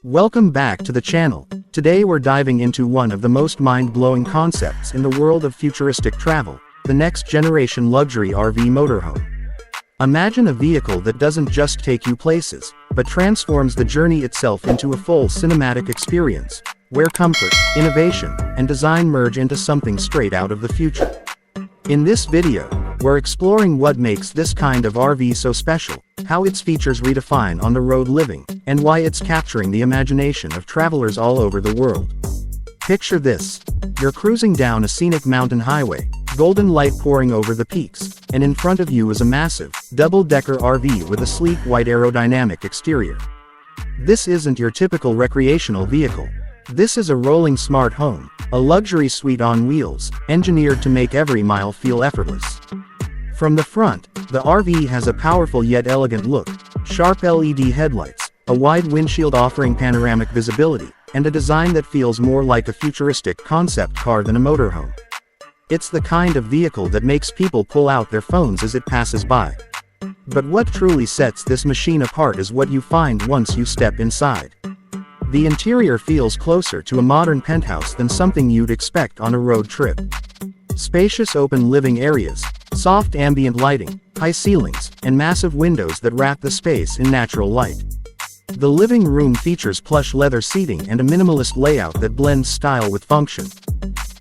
Welcome back to the channel. Today we're diving into one of the most mind-blowing concepts in the world of futuristic travel, the next-generation luxury RV motorhome. Imagine a vehicle that doesn't just take you places, but transforms the journey itself into a full cinematic experience, where comfort, innovation, and design merge into something straight out of the future. In this video, we're exploring what makes this kind of RV so special, how its features redefine on-the-road living, and why it's capturing the imagination of travelers all over the world. Picture this. You're cruising down a scenic mountain highway, golden light pouring over the peaks, and in front of you is a massive, double-decker RV with a sleek white aerodynamic exterior. This isn't your typical recreational vehicle. This is a rolling smart home, a luxury suite on wheels, engineered to make every mile feel effortless. From the front, the RV has a powerful yet elegant look, sharp LED headlights, a wide windshield offering panoramic visibility, and a design that feels more like a futuristic concept car than a motorhome. It's the kind of vehicle that makes people pull out their phones as it passes by. But what truly sets this machine apart is what you find once you step inside. The interior feels closer to a modern penthouse than something you'd expect on a road trip. Spacious open living areas, soft ambient lighting, high ceilings, and massive windows that wrap the space in natural light. The living room features plush leather seating and a minimalist layout that blends style with function.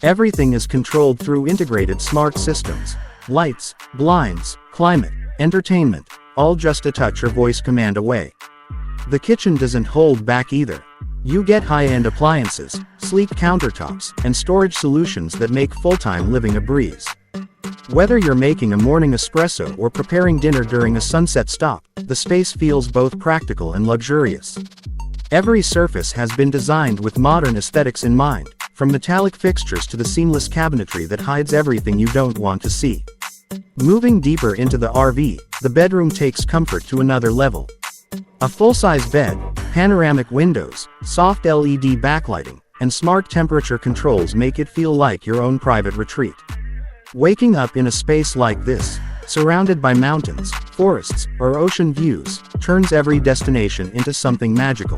Everything is controlled through integrated smart systems: lights, blinds, climate, entertainment, all just a touch or voice command away. The kitchen doesn't hold back either. You get high-end appliances, sleek countertops, and storage solutions that make full-time living a breeze. Whether you're making a morning espresso or preparing dinner during a sunset stop, the space feels both practical and luxurious. Every surface has been designed with modern aesthetics in mind, from metallic fixtures to the seamless cabinetry that hides everything you don't want to see. Moving deeper into the RV, the bedroom takes comfort to another level. A full-size bed, panoramic windows, soft LED backlighting, and smart temperature controls make it feel like your own private retreat. Waking up in a space like this, surrounded by mountains, forests, or ocean views, turns every destination into something magical.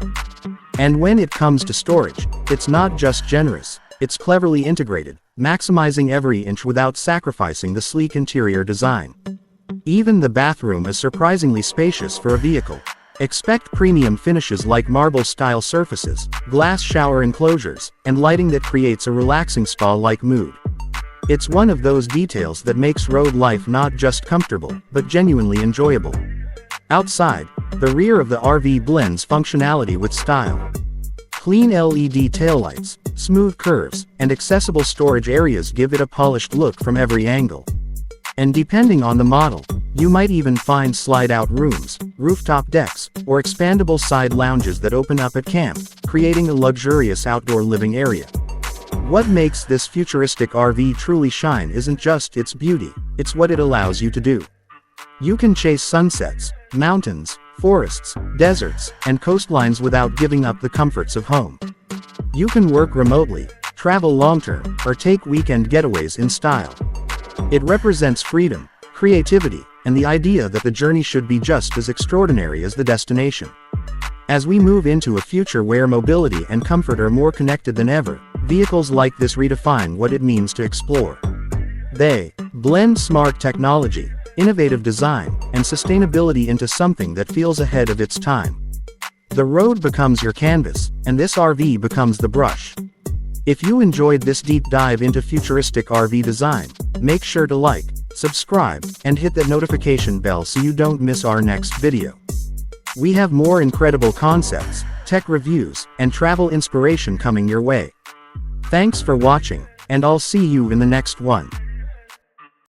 And when it comes to storage, it's not just generous, it's cleverly integrated, maximizing every inch without sacrificing the sleek interior design. Even the bathroom is surprisingly spacious for a vehicle. Expect premium finishes like marble-style surfaces, glass shower enclosures, and lighting that creates a relaxing spa-like mood. It's one of those details that makes road life not just comfortable, but genuinely enjoyable. Outside, the rear of the RV blends functionality with style. Clean LED taillights, smooth curves, and accessible storage areas give it a polished look from every angle. And depending on the model, you might even find slide-out rooms, rooftop decks, or expandable side lounges that open up at camp, creating a luxurious outdoor living area. What makes this futuristic RV truly shine isn't just its beauty, it's what it allows you to do. You can chase sunsets, mountains, forests, deserts, and coastlines without giving up the comforts of home. You can work remotely, travel long-term, or take weekend getaways in style. It represents freedom, creativity, and the idea that the journey should be just as extraordinary as the destination. As we move into a future where mobility and comfort are more connected than ever, vehicles like this redefine what it means to explore. They blend smart technology, innovative design, and sustainability into something that feels ahead of its time. The road becomes your canvas, and this RV becomes the brush. If you enjoyed this deep dive into futuristic RV design, make sure to like, subscribe, and hit that notification bell so you don't miss our next video. We have more incredible concepts, tech reviews, and travel inspiration coming your way. Thanks for watching, and I'll see you in the next one.